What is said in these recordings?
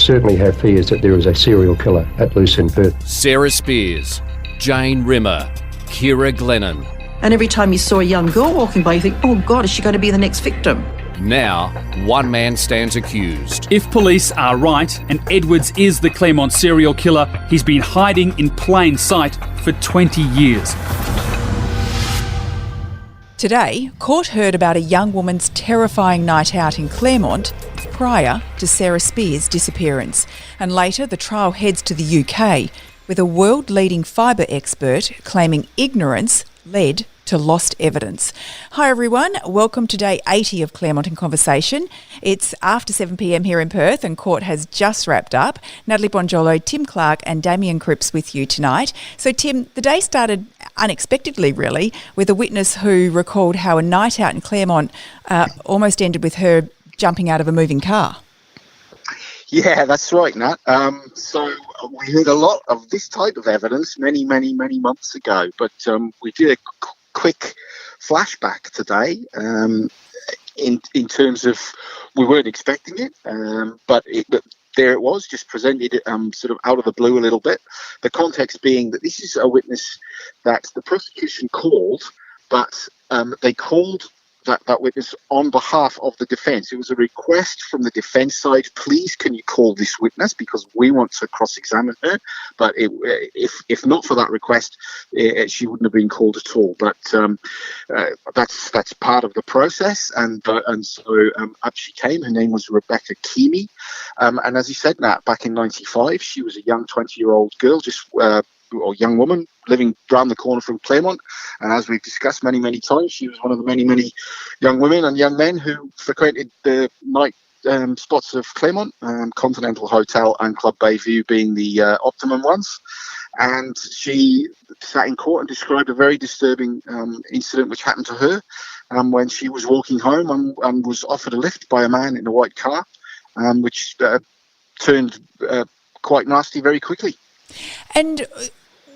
certainly have fears that there is a serial killer at loose in Perth. Sarah Spears, Jane Rimmer, Kira Glennon. And every time you saw a young girl walking by, you think, oh God, is she going to be the next victim? Now, one man stands accused. If police are right and Edwards is the Claremont serial killer, he's been hiding in plain sight for 20 years. Today, court heard about a young woman's terrifying night out in Claremont prior to Sarah Spears' disappearance. And later, the trial heads to the UK with a world-leading fibre expert claiming ignorance led to lost evidence. Hi everyone, welcome to day 80 of Claremont in Conversation. It's after 7pm here in Perth and court has just wrapped up. Natalie Bonjolo, Tim Clark and Damien Cripps with you tonight. So Tim, the day started unexpectedly really with a witness who recalled how a night out in Claremont almost ended with her jumping out of a moving car. Yeah, that's right, Nat. So we heard a lot of this type of evidence many months ago, but we did a quick flashback today in terms of we weren't expecting it, but there it was, just presented sort of out of the blue a little bit. The context being that this is a witness that the prosecution called, but they called that witness on behalf of the defence. It was a request from the defence side, please can you call this witness because we want to cross-examine her. But if not for that request, she wouldn't have been called at all. But that's part of the process. And so up she came. Her name was Rebecca Keamy. And as you said, Nat, back in 95, she was a young 20-year-old girl, or young woman living round the corner from Claremont. And as we've discussed many times, she was one of the many young women and young men who frequented the night spots of Claremont, Continental Hotel and Club Bayview being the optimum ones. And she sat in court and described a very disturbing incident which happened to her when she was walking home and was offered a lift by a man in a white car, which turned quite nasty very quickly. And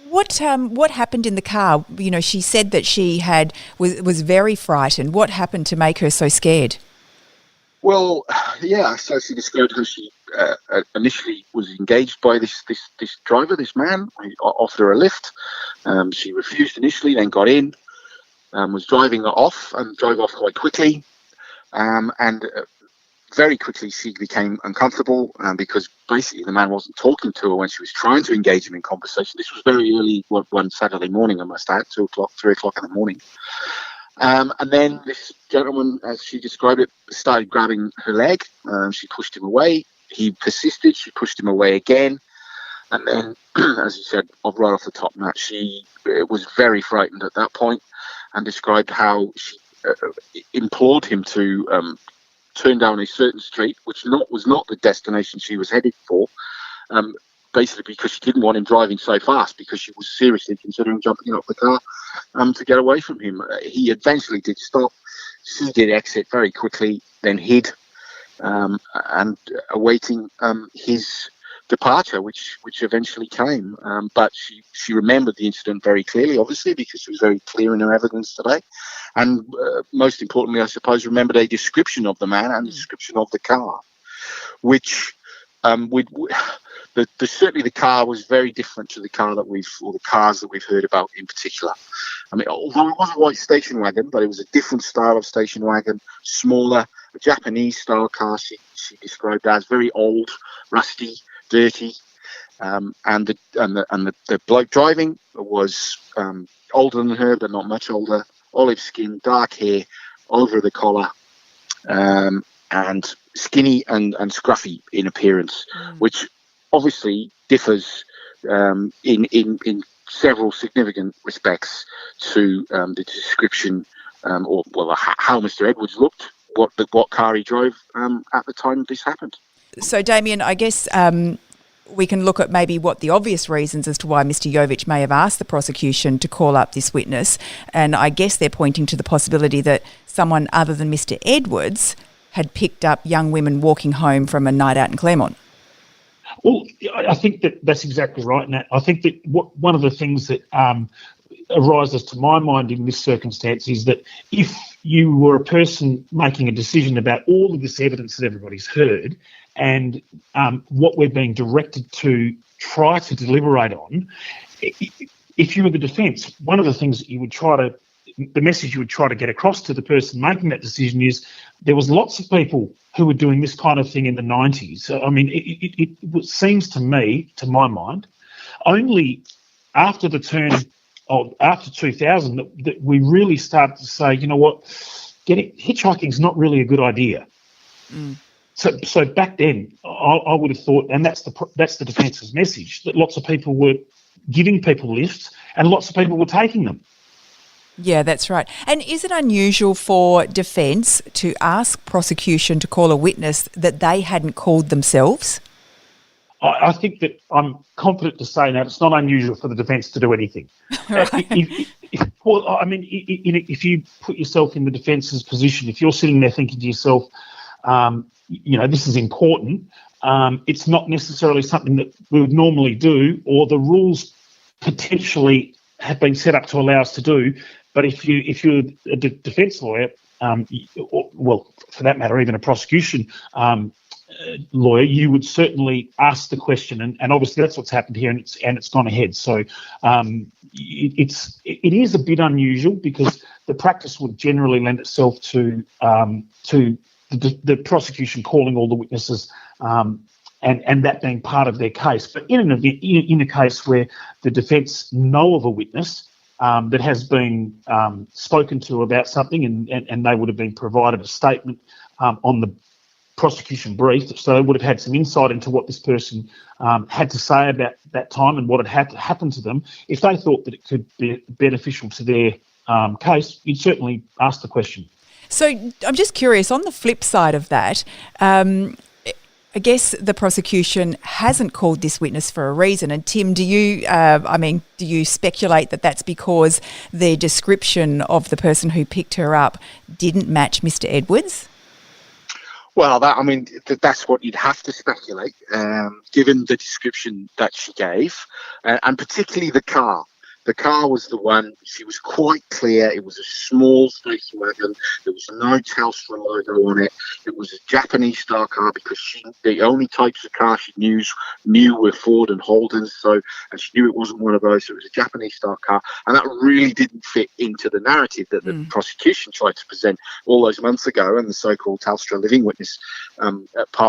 what happened in the car? You know, she said that she was very frightened. What happened to make her so scared? Well, yeah, so she described how she initially was engaged by this driver, this man. He offered her a lift. She refused initially, then got in, was driving off and drove off quite quickly. Very quickly she became uncomfortable because basically the man wasn't talking to her when she was trying to engage him in conversation. This was very early one Saturday morning, I must add, 2 o'clock, 3 o'clock in the morning. And then this gentleman, as she described it, started grabbing her leg. She pushed him away. He persisted. She pushed him away again. And then, as you said, right off the top, Matt, she was very frightened at that point and described how she implored him to turn down a certain street, which was not the destination she was headed for, basically because she didn't want him driving so fast, because she was seriously considering jumping out of the car to get away from him. He eventually did stop. She did exit very quickly, then hid, and awaiting his departure, which eventually came. But she remembered the incident very clearly, obviously, because she was very clear in her evidence today. And most importantly, I suppose, remembered a description of the man and a description of the car, which certainly the car was very different to the cars that we've heard about in particular. I mean, although it was a white station wagon, but it was a different style of station wagon, smaller, a Japanese style car. She described as very old, rusty, dirty, and the bloke driving was older than her, but not much older. Olive skin, dark hair, over the collar, and skinny and scruffy in appearance, which obviously differs in several significant respects to the description or how Mr. Edwards looked, what car he drove at the time this happened. So, Damien, I guess we can look at maybe what the obvious reasons as to why Mr. Jovich may have asked the prosecution to call up this witness. And I guess they're pointing to the possibility that someone other than Mr. Edwards had picked up young women walking home from a night out in Claremont. Well, I think that's exactly right, Nat. I think that one of the things that arises to my mind in this circumstance is that if you were a person making a decision about all of this evidence that everybody's heard, and what we're being directed to try to deliberate on. If you were the defence, one of the things that the message you would try to get across to the person making that decision is there was lots of people who were doing this kind of thing in the 90s. I mean, it seems to me, to my mind, only after the turn of after 2000 that we really started to say, you know what, hitchhiking's not really a good idea. So back then, I would have thought, and that's the defence's message, that lots of people were giving people lifts and lots of people were taking them. Yeah, that's right. And is it unusual for defence to ask prosecution to call a witness that they hadn't called themselves? I think that I'm confident to say that it's not unusual for the defence to do anything. Right. If you put yourself in the defence's position, if you're sitting there thinking to yourself, this is important, it's not necessarily something that we would normally do, or the rules potentially have been set up to allow us to do. But if you're a defence lawyer, for that matter, even a prosecution lawyer, you would certainly ask the question, and obviously that's what's happened here, and it's gone ahead. So it is a bit unusual because the practice would generally lend itself to the prosecution calling all the witnesses and that being part of their case. But in a case where the defence know of a witness that has been spoken to about something, and they would have been provided a statement on the prosecution brief, so they would have had some insight into what this person had to say about that time and what had happened to them. If they thought that it could be beneficial to their case, you'd certainly ask the question. So I'm just curious, on the flip side of that, I guess the prosecution hasn't called this witness for a reason. And Tim, do you speculate that that's because the description of the person who picked her up didn't match Mr. Edwards? Well, that's what you'd have to speculate, given the description that she gave, and particularly the car. The car was the one, she was quite clear, it was a small station wagon, there was no Telstra logo on it, it was a Japanese style car because the only types of cars she knew were Ford and Holdens, and she knew it wasn't one of those, so it was a Japanese style car, and that really didn't fit into the narrative that the prosecution tried to present all those months ago in the so-called Telstra Living Witness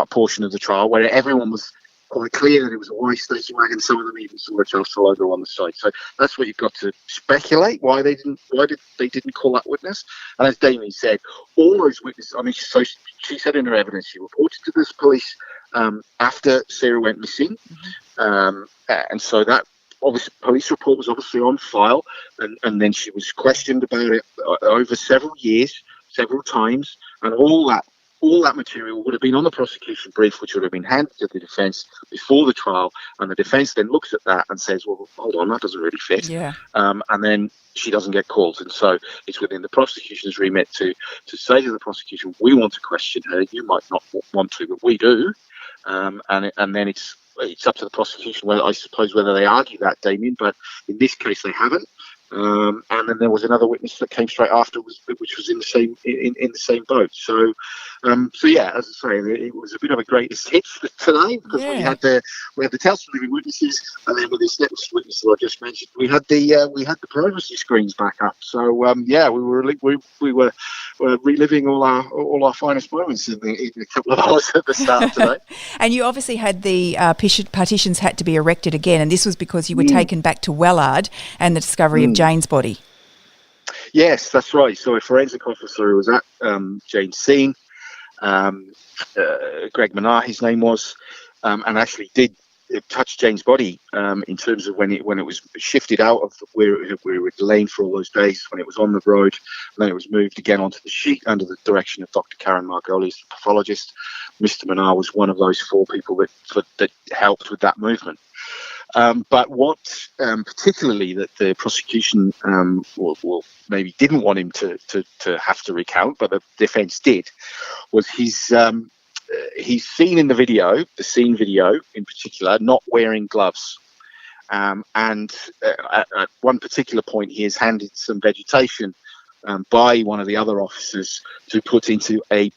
portion of the trial, where everyone was quite clear that it was a white station wagon. Some of them even saw a Telstra logo on the side. So that's what you've got to speculate, why they didn't call that witness. And as Damien said, all those witnesses, so she said in her evidence she reported to the police after Sarah went missing. And so that obviously police report was obviously on file, and then she was questioned about it over several years, several times, and all that material would have been on the prosecution brief, which would have been handed to the defence before the trial, and the defence then looks at that and says, well, hold on, that doesn't really fit. Yeah. And then she doesn't get called. And so it's within the prosecution's remit to say to the prosecution, we want to question her, you might not want to, but we do. And then it's up to the prosecution, whether they argue that, Damien, but in this case they haven't. And then there was another witness that came straight after, which was in the same boat. So yeah, as I say, it was a bit of a greatest hits today because we had the Telstra Living Witnesses, and then with this next witness that I just mentioned, we had the privacy screens back up. So we were reliving all our finest moments in a couple of hours at the start today. And you obviously had the partitions had to be erected again, and this was because you were taken back to Wellard and the discovery of Jane's body. Yes, that's right. So a forensic officer was at Jane's scene, Greg Manar, his name was, and actually did touch Jane's body in terms of when it was shifted out of where it had lain for all those days, when it was on the road, and then it was moved again onto the sheet under the direction of Dr. Karen Margolius, the pathologist. Mr. Manar was one of those four people that helped with that movement. But what particularly that the prosecution maybe didn't want him to have to recount, but the defence did, was he's seen in the scene video in particular, not wearing gloves. And at one particular point, he has handed some vegetation by one of the other officers to put into a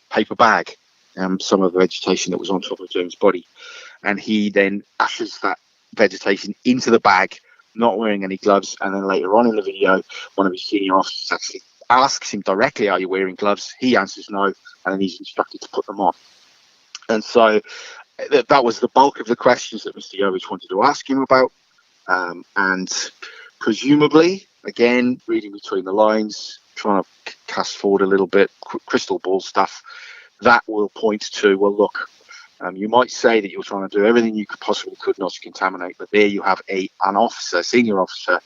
paper bag some of the vegetation that was on top of James' body. And he then ushers that vegetation into the bag, not wearing any gloves. And then later on in the video, one of his senior officers actually asks him directly, "Are you wearing gloves?" He answers no, and then he's instructed to put them on. And so that was the bulk of the questions that Mr. Yovich wanted to ask him about. And presumably, again, reading between the lines, trying to cast forward a little bit, crystal ball stuff, that will point to, well, look, you might say that you're trying to do everything you possibly could not to contaminate, but there you have an officer, senior officer,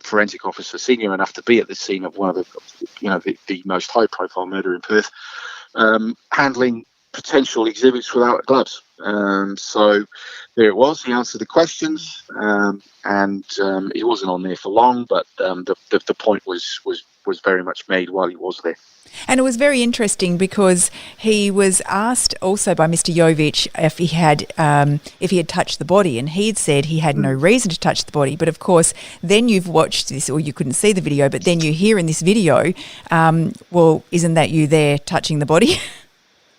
forensic officer, senior enough to be at the scene of one of the most high-profile murder in Perth, handling potential exhibits without gloves. So there it was. He answered the questions, and he wasn't on there for long, but the point was very much made while he was there. And it was very interesting because he was asked also by Mr. Yovich if he had touched the body, and he'd said he had no reason to touch the body. But of course, then you've watched this, or you couldn't see the video, but then you hear in this video, well, isn't that you there touching the body?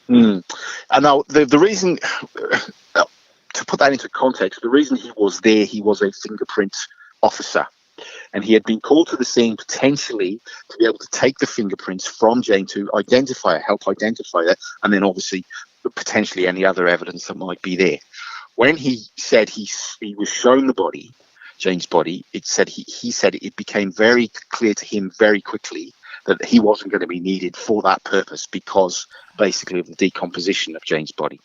And now the reason, to put that into context, the reason he was there, he was a fingerprint officer. And he had been called to the scene potentially to be able to take the fingerprints from Jane to identify her, help identify her, and then obviously potentially any other evidence that might be there. When he said he was shown the body, Jane's body, he said it became very clear to him very quickly that he wasn't going to be needed for that purpose because basically of the decomposition of Jane's body.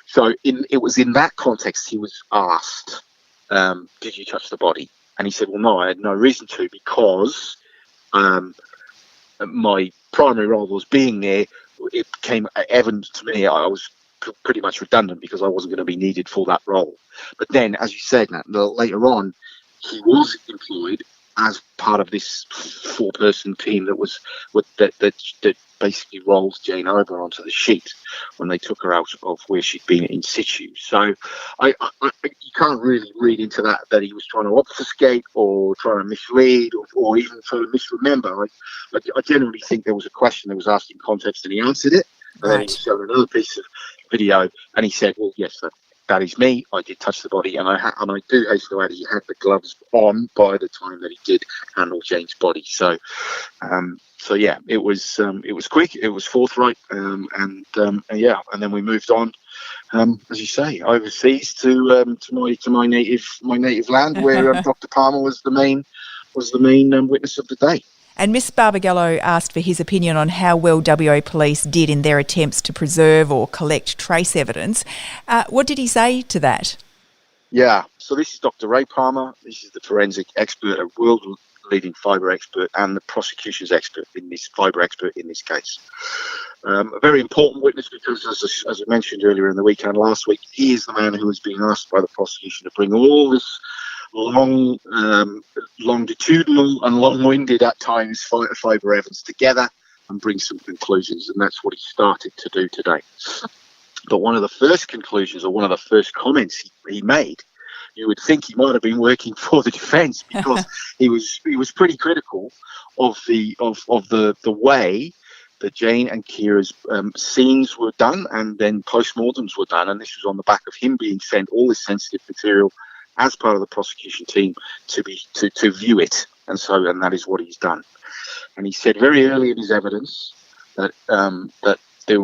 So it was in that context he was asked, did you touch the body? And he said, well, no, I had no reason to because my primary role was being there. It became evident to me I was pretty much redundant because I wasn't going to be needed for that role. But then, as you said, Nat, later on, he was employed as part of this four-person team that basically rolled Jane over onto the sheet when they took her out of where she'd been in situ. So you can't really read into that he was trying to obfuscate or trying to mislead or even trying to misremember. I generally think there was a question that was asked in context and he answered it. And then he showed another piece of video and he said, well, yes, that is me. I did touch the body, and I do hasten to add he had the gloves on by the time that he did handle Jane's body. So yeah, it was quick, it was forthright, and then we moved on, as you say, overseas to my native land, where Dr. Palmer was the main witness of the day. And Miss Barbagallo asked for his opinion on how well WA Police did in their attempts to preserve or collect trace evidence. What did he say to that? Yeah, so this is Dr. Ray Palmer. This is the forensic expert, a world-leading fibre expert, and the prosecution's expert in this fibre expert in this case. A very important witness because, as I mentioned earlier in the weekend last week, he is the man who was being asked by the prosecution to bring all this longitudinal and long-winded at times fibre evidence together and bring some conclusions, and that's what he started to do today. But one of the first conclusions, or one of the first comments he made, you would think he might have been working for the defence because he was pretty critical of the way that Jane and Kira's scenes were done and then postmortems were done, and this was on the back of him being sent all this sensitive material as part of the prosecution team to view it, and that is what he's done. And he said very early in his evidence that there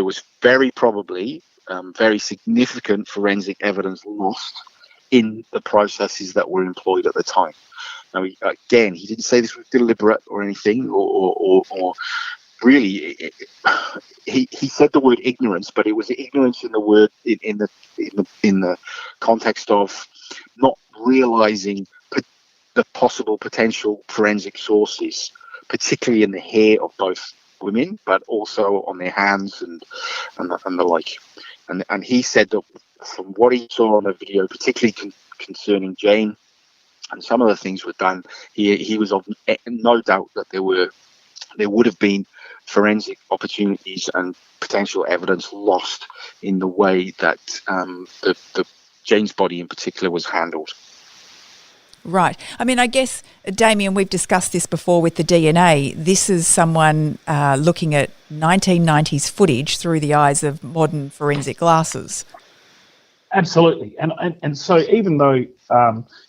was very probably very significant forensic evidence lost in the processes that were employed at the time. Now, he didn't say this was deliberate or anything, or really, he said the word ignorance, but it was ignorance in the word in the context of not realizing the possible potential forensic sources, particularly in the hair of both women, but also on their hands and the like. And he said that from what he saw on the video, particularly concerning Jane, and some of the things were done, he was of no doubt that there would have been forensic opportunities and potential evidence lost in the way that the Jane's body in particular was handled. Right. I mean, I guess, Damien, we've discussed this before with the DNA. This is someone looking at 1990s footage through the eyes of modern forensic glasses. Absolutely. And so even though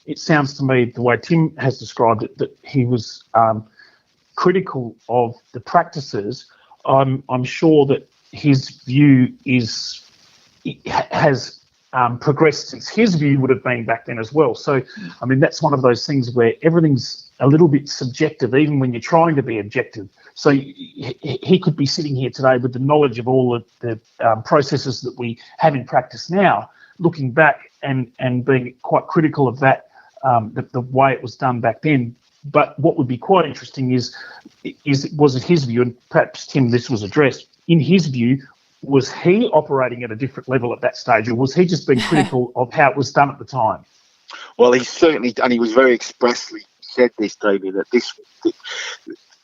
it sounds to me, the way Tim has described it, that he was critical of the practices, I'm sure that his view has progressed since his view would have been back then as well. So, I mean, that's one of those things where everything's a little bit subjective, even when you're trying to be objective. So he could be sitting here today with the knowledge of all of the processes that we have in practice now, looking back and being quite critical of that, the way it was done back then. But what would be quite interesting was it his view, and perhaps, Tim, this was addressed, in his view, was he operating at a different level at that stage, or was he just being critical of how it was done at the time? Well, he certainly, and he was very expressly said this, David, that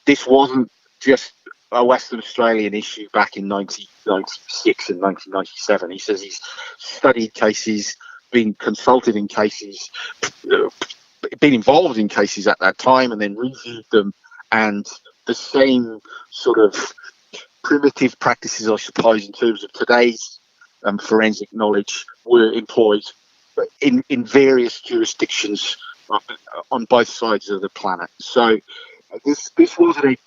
this wasn't just a Western Australian issue back in 1996 and 1997. He says he's studied cases, been consulted in cases, been involved in cases at that time, and then reviewed them, and the same sort of primitive practices, I suppose, in terms of today's forensic knowledge were employed in various jurisdictions on both sides of the planet. So this wasn't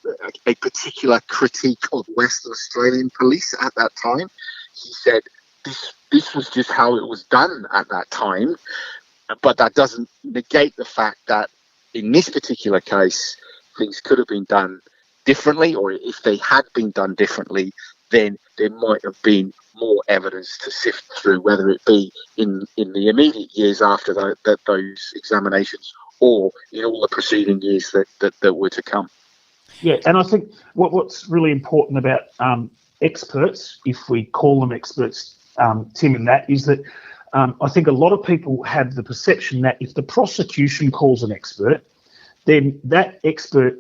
a particular critique of Western Australian police at that time. He said this was just how it was done at that time, but that doesn't negate the fact that in this particular case, things could have been done differently, or if they had been done differently, then there might have been more evidence to sift through, whether it be in the immediate years after those examinations or in all the preceding years that were to come. Yeah, and I think what's really important about experts, if we call them experts, Tim, in that, is that I think a lot of people have the perception that if the prosecution calls an expert, then that expert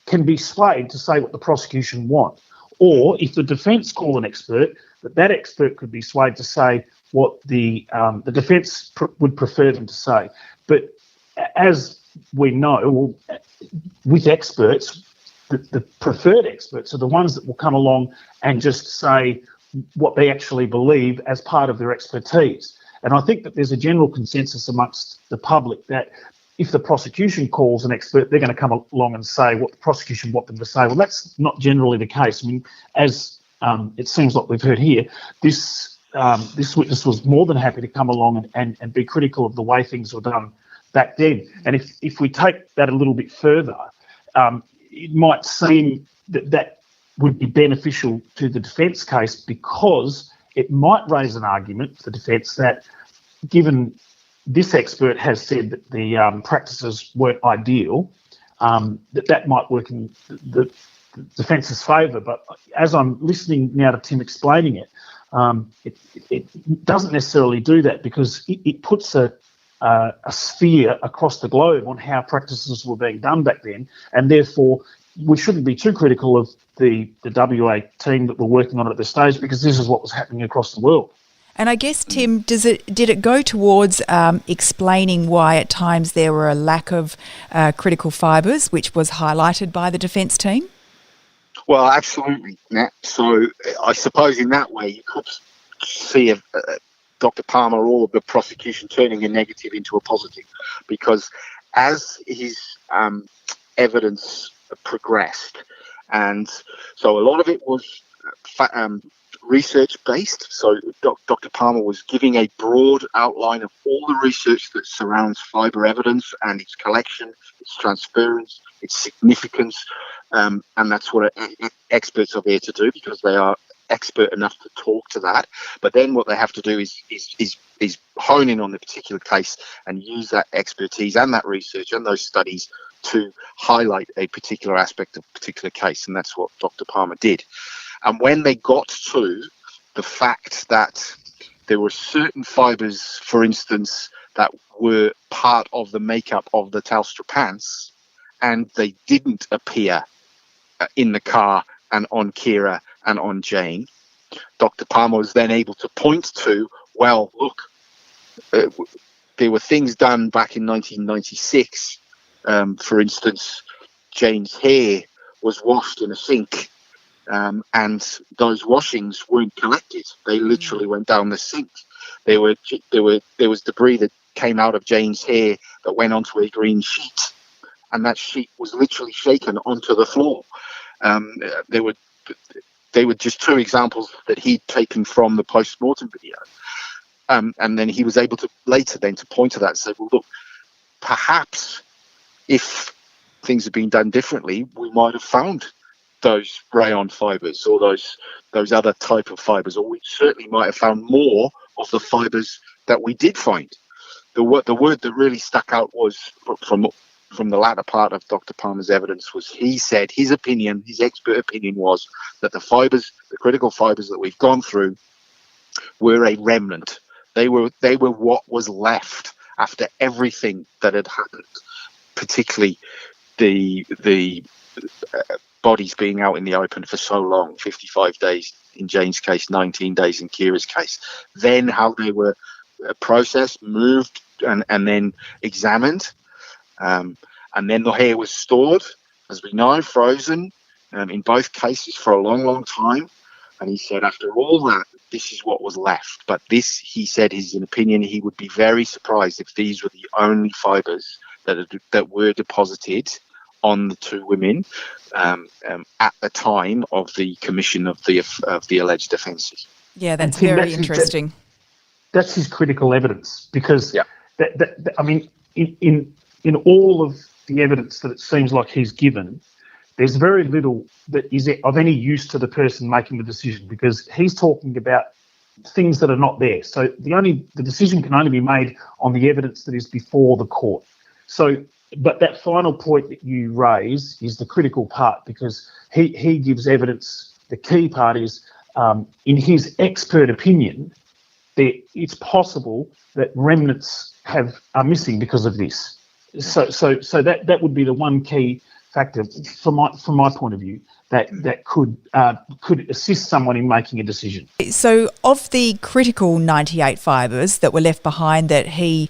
can be swayed to say what the prosecution want. Or if the defence call an expert, that expert could be swayed to say what the defence would prefer them to say. But as we know, with experts, the preferred experts are the ones that will come along and just say what they actually believe as part of their expertise. And I think that there's a general consensus amongst the public that if the prosecution calls an expert, they're going to come along and say what the prosecution want them to say. Well, that's not generally the case. I mean, as it seems like we've heard here, this witness was more than happy to come along and be critical of the way things were done back then. And if we take that a little bit further, it might seem that would be beneficial to the defence case, because it might raise an argument for the defence that, given this expert has said that the practices weren't ideal, that might work in the defence's favour. But as I'm listening now to Tim explaining it, it doesn't necessarily do that, because it puts a sphere across the globe on how practices were being done back then, and therefore we shouldn't be too critical of the WA team that were working on it at this stage, because this is what was happening across the world. And I guess, Tim, did it go towards explaining why at times there were a lack of critical fibres, which was highlighted by the defence team? Well, absolutely, Nat. So I suppose in that way you could see Dr. Palmer or the prosecution turning a negative into a positive, because as his evidence progressed, and so a lot of it was research-based. So Dr. Palmer was giving a broad outline of all the research that surrounds fibre evidence and its collection, its transference, its significance, and that's what experts are there to do, because they are expert enough to talk to that. But then what they have to do is hone in on the particular case and use that expertise and that research and those studies to highlight a particular aspect of a particular case, and that's what Dr. Palmer did. And when they got to the fact that there were certain fibres, for instance, that were part of the makeup of the Telstra pants, and they didn't appear in the car and on Kira and on Jane, Dr. Palmer was then able to point to, well, look, there were things done back in 1996. For instance, Jane's hair was washed in a sink, and those washings weren't collected. They literally went down the sink. There was debris that came out of Jane's hair that went onto a green sheet, and that sheet was literally shaken onto the floor. They were just two examples that he'd taken from the post-mortem video. And then he was able to later then to point to that and say, well, look, perhaps if things had been done differently, we might have found those rayon fibres or those other type of fibres, or we certainly might have found more of the fibres that we did find. The word that really stuck out was from the latter part of Dr. Palmer's evidence was he said his opinion, his expert opinion was that the critical fibres that we've gone through were a remnant. They were what was left after everything that had happened, particularly the bodies being out in the open for so long, 55 days in Jane's case, 19 days in Kira's case. Then how they were processed, moved, and then examined. And then the hair was stored, as we know, frozen, in both cases for a long, long time. And he said after all that, this is what was left. But this, he said, is an opinion, he would be very surprised if these were the only fibres that were deposited on the two women at the time of the commission of the alleged offences. Yeah, that's very interesting. That's his critical evidence, because I mean, in all of the evidence that it seems like he's given, there's very little that is of any use to the person making the decision, because he's talking about things that are not there. So the decision can only be made on the evidence that is before the court. So, but that final point that you raise is the critical part, because he gives evidence. The key part is, in his expert opinion, it's possible that remnants are missing because of this. So that would be the one key factor from my point of view that could assist someone in making a decision. So of the critical 98 fibres that were left behind, that he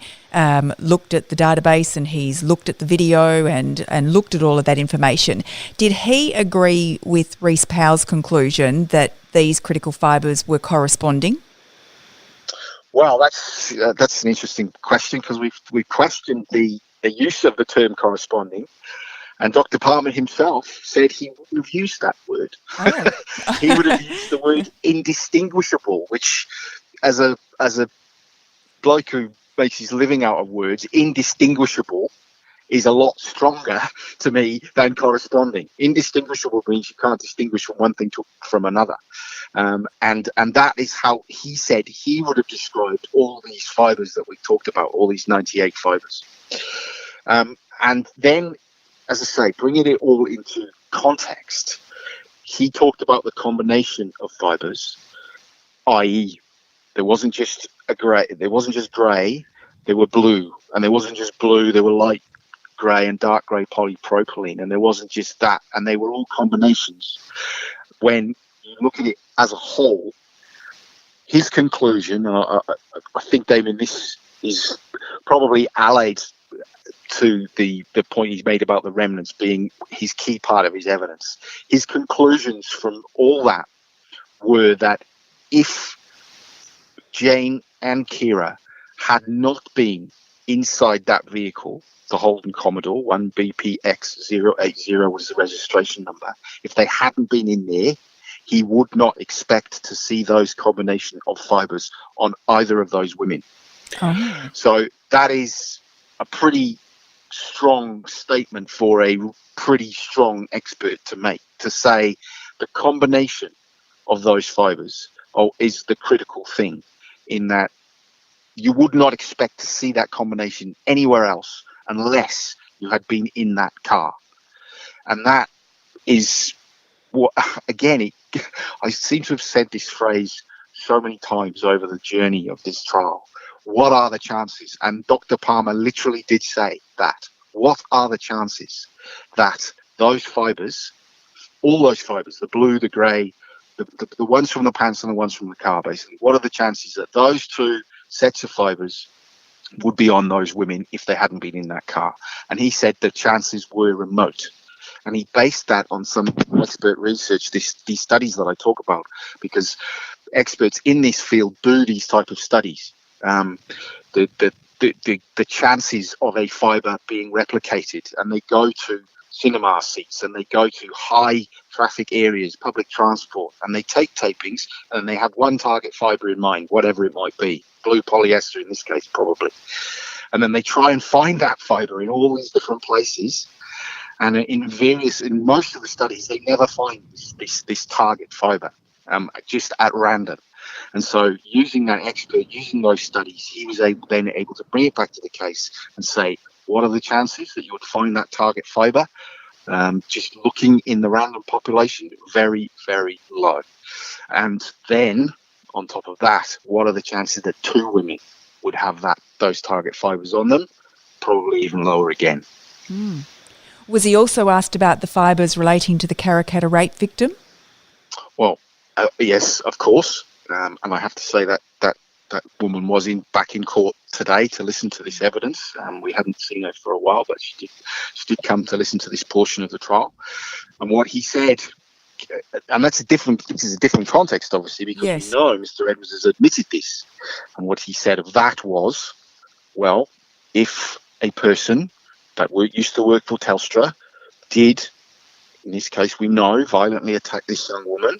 looked at the database and he's looked at the video and looked at all of that information, did he agree with Reece Powell's conclusion that these critical fibres were corresponding? Well, that's an interesting question, because we've questioned the use of the term corresponding, and Dr. Palmer himself said he wouldn't have used that word. Oh. He would have used the word indistinguishable, which, as a bloke who makes his living out of words, indistinguishable is a lot stronger to me than corresponding. Indistinguishable means you can't distinguish from one thing from another. And that is how he said he would have described all these fibres that we talked about, all these 98 fibres. And then, as I say, bringing it all into context, he talked about the combination of fibres, i.e., there wasn't just grey, there were blue, and there wasn't just blue, there were light grey and dark grey polypropylene, and there wasn't just that, and they were all combinations. When you look at it as a whole, his conclusion, I think, Damien, this is probably allied to the point he's made about the remnants being his key part of his evidence. His conclusions from all that were that if Jane and Kira had not been inside that vehicle, the Holden Commodore, 1BPX080 was the registration number, if they hadn't been in there, he would not expect to see those combination of fibres on either of those women. Oh. So that is a pretty strong statement for a pretty strong expert to make, to say the combination of those fibres is the critical thing, in that you would not expect to see that combination anywhere else unless you had been in that car. And that is what, again, I seem to have said this phrase so many times over the journey of this trial. What are the chances? And Dr. Palmer literally did say that. What are the chances that those fibres, all those fibres, the blue, the grey, the ones from the pants and the ones from the car, basically, what are the chances that those two sets of fibres would be on those women if they hadn't been in that car. And he said the chances were remote. And he based that on some expert research, these studies that I talk about, because experts in this field do these type of studies. The chances of a fibre being replicated, and they go to cinema seats and they go to high traffic areas, public transport, and they take tapings and they have one target fibre in mind, whatever it might be, blue polyester in this case probably. And then they try and find that fibre in all these different places. And in most of the studies, they never find this target fibre, just at random. And so using that expert, using those studies, he was able to bring it back to the case and say, what are the chances that you would find that target fibre? Just looking in the random population, very, very low. And then, on top of that, what are the chances that 2 women would have those target fibres on them? Probably even lower again. Mm. Was he also asked about the fibres relating to the Karrakatta rape victim? Well, yes, of course. And I have to say that woman was back in court today to listen to this evidence. We hadn't seen her for a while, but she did come to listen to this portion of the trial. And what he said, and this is a different context, obviously, because yes, we know Mr. Edwards has admitted this. And what he said of that was, well, if a person that used to work for Telstra did, in this case we know, violently attack this young woman,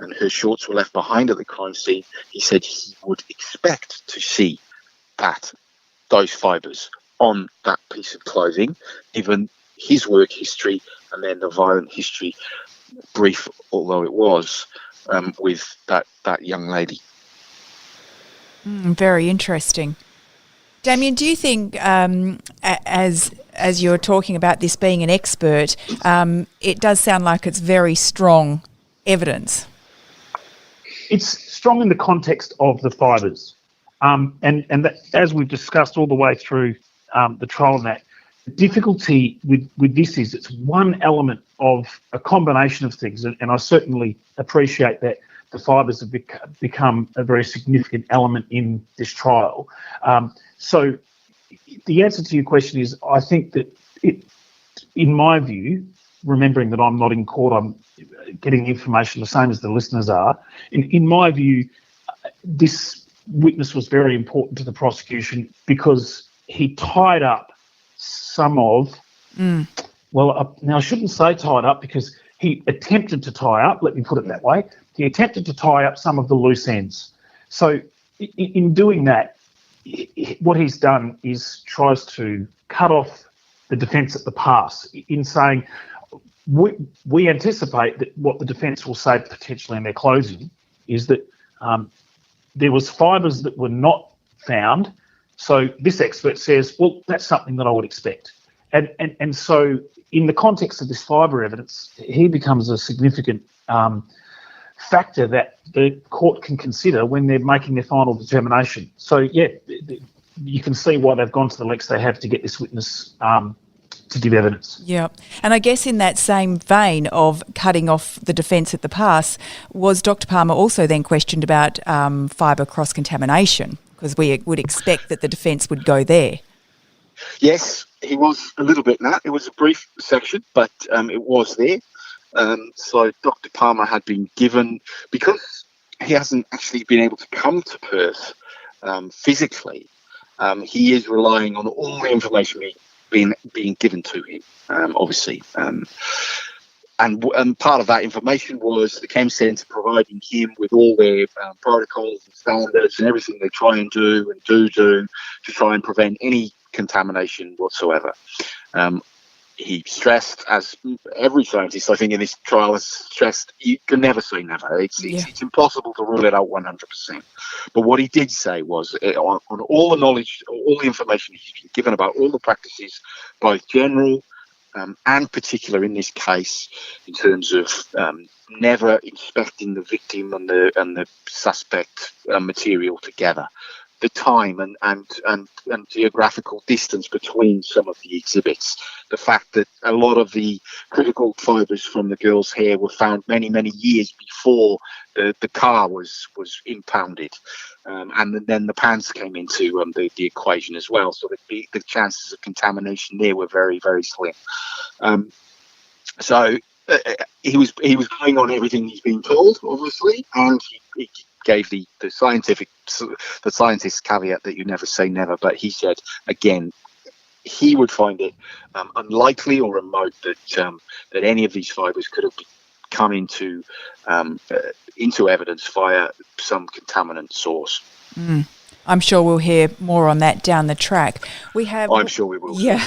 and her shorts were left behind at the crime scene, he said he would expect to see those fibres on that piece of clothing, given his work history and then the violent history, brief although it was, with that young lady. Very interesting. Damien, do you think, as you're talking about this being an expert, it does sound like it's very strong evidence? It's strong in the context of the fibres. And that, as we've discussed all the way through the trial and that, the difficulty with this is it's one element of a combination of things. And I certainly appreciate that the fibres have become a very significant element in this trial. So the answer to your question is, I think that in my view, remembering that I'm not in court, I'm getting the information the same as the listeners are. In my view, this witness was very important to the prosecution because he tied up some of, now I shouldn't say tied up because he attempted to tie up, let me put it that way. He attempted to tie up some of the loose ends. So in doing that, what he's done is tries to cut off the defence at the pass in saying, we anticipate that what the defence will say potentially in their closing is that there was fibres that were not found. So this expert says, well, that's something that I would expect. And so in the context of this fibre evidence, he becomes a significant factor that the court can consider when they're making their final determination. So, yeah, you can see why they've gone to the lengths they have to get this witness to give evidence. Yeah. And I guess in that same vein of cutting off the defence at the pass, was Dr. Palmer also then questioned about fibre cross-contamination? Because we would expect that the defence would go there. Yes, he was a little bit in that. It was a brief section, but it was there. So Dr. Palmer had been given, because he hasn't actually been able to come to Perth physically, he is relying on all the information being given to him, obviously. And part of that information was the Chem Centre providing him with all their protocols and standards and everything they try and do to try and prevent any contamination whatsoever. He stressed, as every scientist I think in this trial has stressed, you can never say never. It's impossible to rule it out 100%. But what he did say was, on all the knowledge, all the information he's been given about all the practices, both general and particular in this case, in terms of never inspecting the victim and the suspect material together, the time and geographical distance between some of the exhibits. The fact that a lot of the critical fibres from the girl's hair were found many, many years before the car was impounded. And then the pants came into the equation as well. So the chances of contamination there were very, very slim. So he was going on everything he's been told, obviously, and he gave the scientist's caveat that you never say never. But he said again, he would find it unlikely or remote that any of these fibres could have come into evidence via some contaminant source. I'm sure we'll hear more on that down the track. I'm sure we will. Yeah.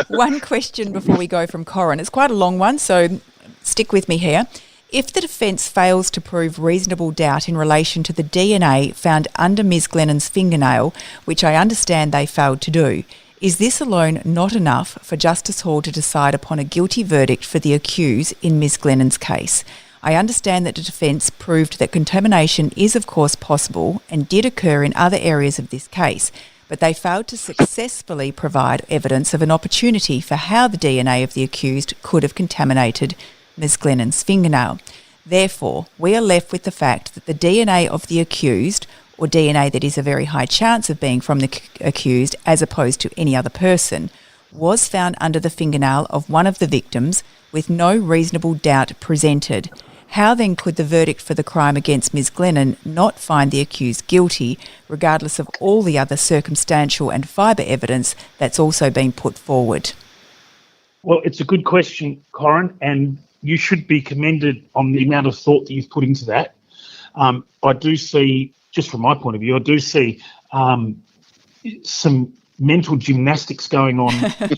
One question before we go from Corin. It's quite a long one, so stick with me here. If the defence fails to prove reasonable doubt in relation to the DNA found under Ms Glennon's fingernail, which I understand they failed to do, is this alone not enough for Justice Hall to decide upon a guilty verdict for the accused in Ms Glennon's case? I understand that the defence proved that contamination is of course possible and did occur in other areas of this case, but they failed to successfully provide evidence of an opportunity for how the DNA of the accused could have contaminated Ms Glennon's fingernail. Therefore, we are left with the fact that the DNA of the accused, or DNA that is a very high chance of being from the accused as opposed to any other person, was found under the fingernail of one of the victims with no reasonable doubt presented. How then could the verdict for the crime against Ms Glennon not find the accused guilty, regardless of all the other circumstantial and fibre evidence that's also been put forward? Well, it's a good question, Corin, and you should be commended on the amount of thought that you've put into that. I do see, just from my point of view, I do see some mental gymnastics going on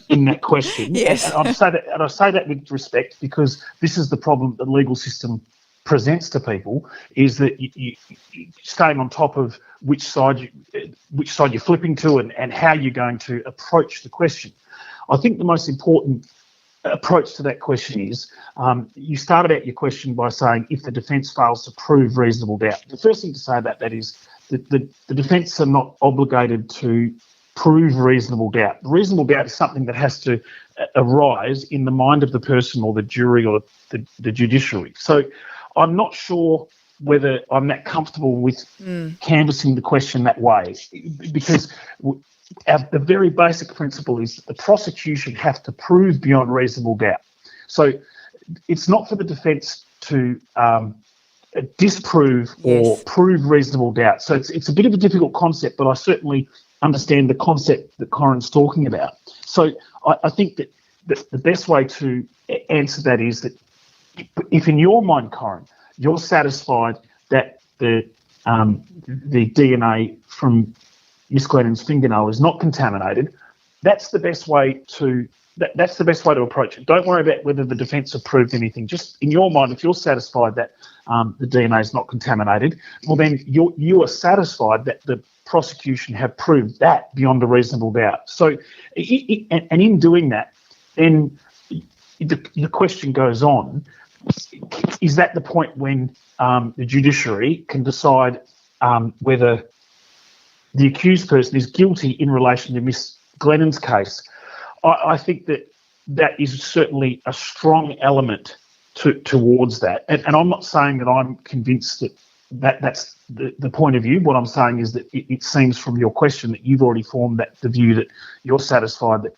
in that question. Yes. And I say that with respect, because this is the problem that the legal system presents to people, is that you staying on top of which side you're flipping to and how you're going to approach the question. I think the most important approach to that question is, you started out your question by saying if the defence fails to prove reasonable doubt. The first thing to say about that is that the defence are not obligated to prove reasonable doubt. Reasonable doubt is something that has to arise in the mind of the person or the jury or the judiciary. So I'm not sure whether I'm that comfortable with canvassing the question that way, because the very basic principle is that the prosecution have to prove beyond reasonable doubt. So it's not for the defence to disprove or prove reasonable doubt. So it's a bit of a difficult concept, but I certainly understand the concept that Corin's talking about. So I think that the best way to answer that is that if in your mind, Corin, you're satisfied that the DNA from Miss Glennon's fingernail is not contaminated, that's the best way to approach it. Don't worry about whether the defence have proved anything. Just in your mind, if you're satisfied that the DNA is not contaminated, well then you are satisfied that the prosecution have proved that beyond a reasonable doubt. So, and in doing that, then the question goes on: is that the point when the judiciary can decide whether the accused person is guilty in relation to Miss Glennon's case? I think that is certainly a strong element towards that. And I'm not saying that I'm convinced that's the point of view. What I'm saying is that it seems from your question that you've already formed the view that you're satisfied that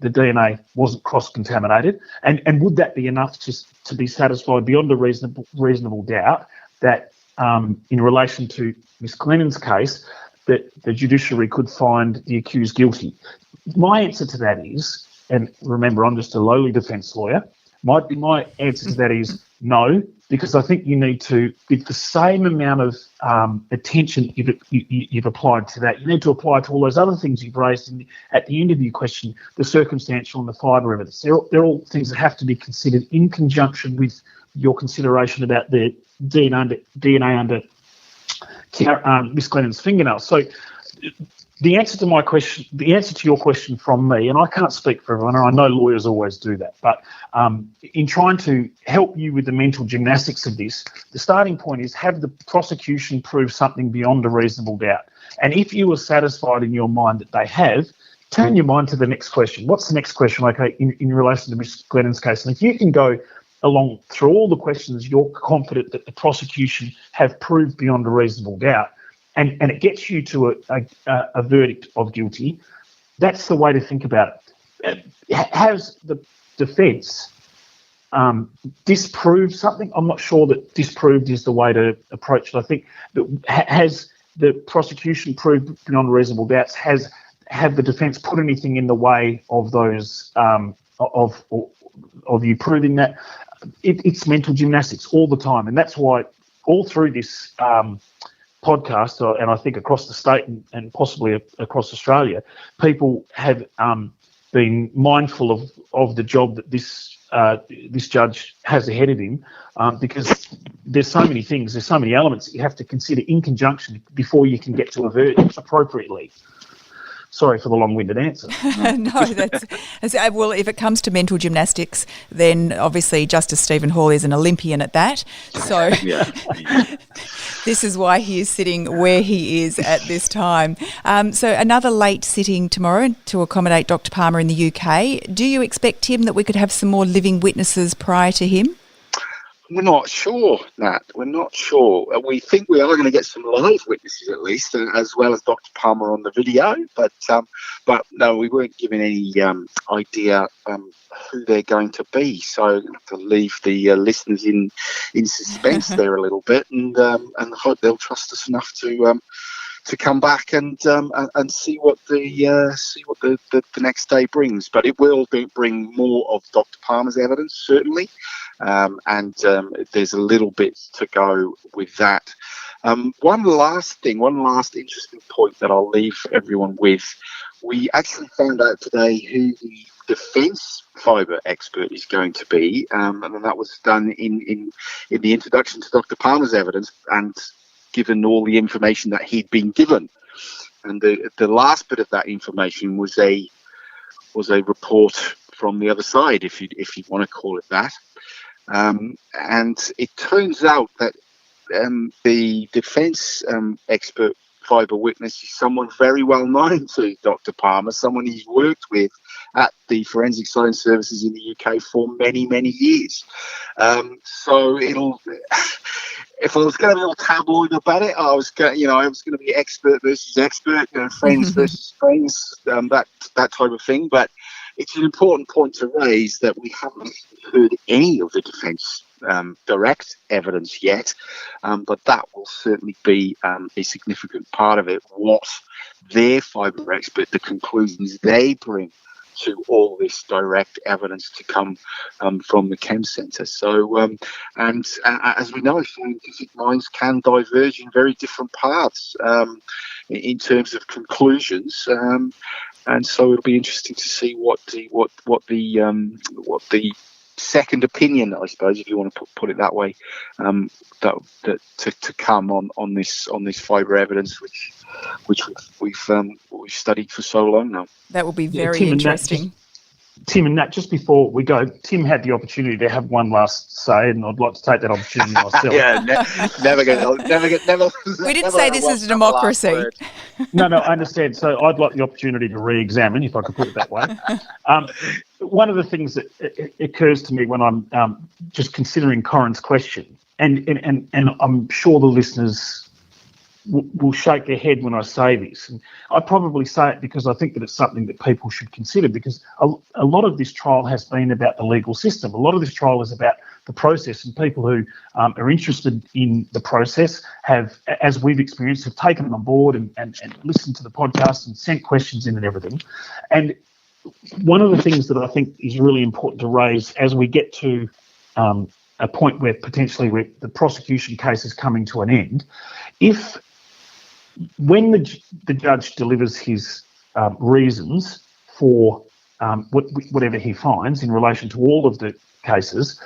the DNA wasn't cross-contaminated. And would that be enough to be satisfied beyond a reasonable doubt that in relation to Miss Glennon's case, that the judiciary could find the accused guilty? My answer to that is, and remember, I'm just a lowly defence lawyer, my answer to that is no, because I think you need to, with the same amount of attention you've applied to that, you need to apply to all those other things you've raised at the end of your question, the circumstantial and the fibre evidence. They're all things that have to be considered in conjunction with your consideration about the DNA under Miss Glennon's fingernail. So The answer to your question from me, and I can't speak for everyone, and I know lawyers always do that, but in trying to help you with the mental gymnastics of this, the starting point is, have the prosecution prove something beyond a reasonable doubt. And if you are satisfied in your mind that they have, turn your mind to the next question. What's the next question, okay, in relation to Ms. Glennon's case? And if you can go along through all the questions, you're confident that the prosecution have proved beyond a reasonable doubt, and it gets you to a verdict of guilty, that's the way to think about it. Has the defence disproved something? I'm not sure that disproved is the way to approach it. I think that has the prosecution proved beyond reasonable doubts? Have the defence put anything in the way of those of you proving that? It's mental gymnastics all the time, and that's why all through this podcast, and I think across the state and possibly across Australia, people have been mindful of the job that this judge has ahead of him, because there's so many things, there's so many elements that you have to consider in conjunction before you can get to a verdict appropriately. Sorry for the long-winded answer. No, that's well, if it comes to mental gymnastics, then obviously Justice Stephen Hall is an Olympian at that. So this is why he is sitting where he is at this time. So another late sitting tomorrow to accommodate Dr. Palmer in the UK. Do you expect, Tim, that we could have some more living witnesses prior to him? We're not sure, Nat. We're not sure. We think we are going to get some live witnesses at least, as well as Dr. Palmer on the video. But no, we weren't given any idea who they're going to be. So to leave the listeners in suspense there a little bit, and hope they'll trust us enough to come back and see what the next day brings. But it will bring more of Dr. Palmer's evidence, certainly. And there's a little bit to go with that. One last interesting point that I'll leave everyone with. We actually found out today who the defence fibre expert is going to be, and that was done in the introduction to Dr. Palmer's evidence, and given all the information that he'd been given. And the last bit of that information was a report from the other side, if you want to call it that. And it turns out that the defence expert fibre witness is someone very well known to Dr. Palmer, someone he's worked with at the Forensic Science Services in the UK for many, many years. So if I was going to be all tabloid about it, I was going to be expert versus expert, friends versus friends, that type of thing. But it's an important point to raise that we haven't heard any of the defence direct evidence yet, but that will certainly be a significant part of it. What their fibre expert, the conclusions they bring to all this direct evidence to come from the Chem Centre. So, and as we know, scientific minds can diverge in very different paths in terms of conclusions. And so it'll be interesting to see what the second opinion, I suppose, if you want to put it that way, that to come on this fibre evidence, which we've studied for so long now. That will be very interesting. Tim and Nat, just before we go, Tim had the opportunity to have one last say, and I'd like to take that opportunity myself. never. We didn't say this is a democracy. No, I understand. So I'd like the opportunity to re-examine, if I could put it that way. One of the things that occurs to me when I'm just considering Corin's question, and I'm sure the listeners will shake their head when I say this. And I probably say it because I think that it's something that people should consider, because a lot of this trial has been about the legal system. A lot of this trial is about the process, and people who are interested in the process have, as we've experienced, have taken it on board and listened to the podcast and sent questions in and everything. And one of the things that I think is really important to raise as we get to a point where potentially the prosecution case is coming to an end, when the judge delivers his reasons for whatever he finds in relation to all of the cases,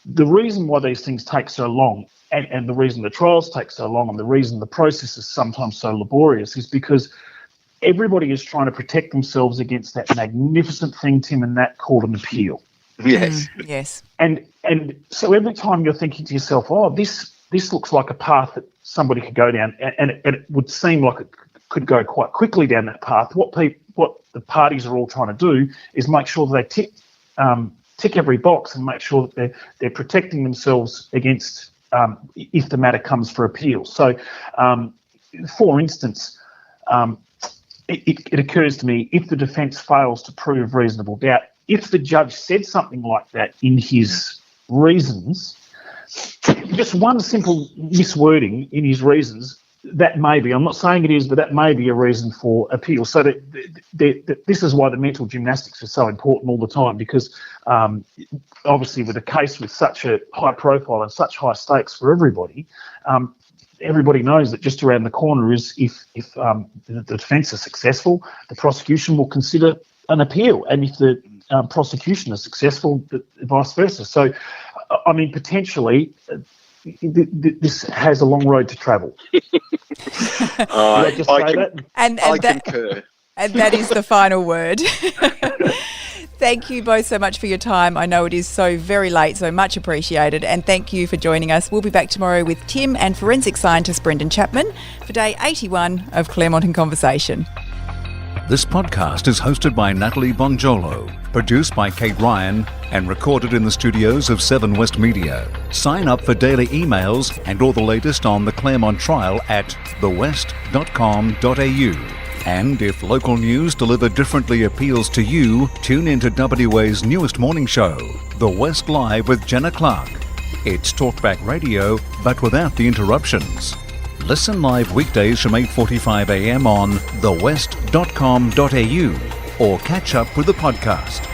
the reason why these things take so long, and the reason the trials take so long, and the reason the process is sometimes so laborious, is because everybody is trying to protect themselves against that magnificent thing Tim and Nat called an appeal. Yes. Yes. And so every time you're thinking to yourself, oh, this looks like a path that somebody could go down, and it would seem like it could go quite quickly down that path. What the parties are all trying to do is make sure that they tick every box and make sure that they're protecting themselves against if the matter comes for appeal. So, for instance, it occurs to me, if the defence fails to prove reasonable doubt, if the judge said something like that in his reasons, just one simple miswording in his reasons, that may be, I'm not saying it is, but that may be a reason for appeal. So this is why the mental gymnastics are so important all the time, because obviously with a case with such a high profile and such high stakes for everybody, everybody knows that just around the corner is if the defence is successful, the prosecution will consider an appeal, and if the prosecution is successful, vice versa. So, I mean, potentially, this has a long road to travel. I concur. And that is the final word. Thank you both so much for your time. I know it is so very late, so much appreciated. And thank you for joining us. We'll be back tomorrow with Tim and forensic scientist Brendan Chapman for day 81 of Claremont in Conversation. This podcast is hosted by Natalie Bonjolo, produced by Kate Ryan, and recorded in the studios of 7 West Media. Sign up for daily emails and all the latest on the Claremont trial at thewest.com.au. And if local news delivered differently appeals to you, tune into WA's newest morning show, The West Live with Jenna Clark. It's talkback radio, but without the interruptions. Listen live weekdays from 8:45 a.m. on thewest.com.au or catch up with the podcast.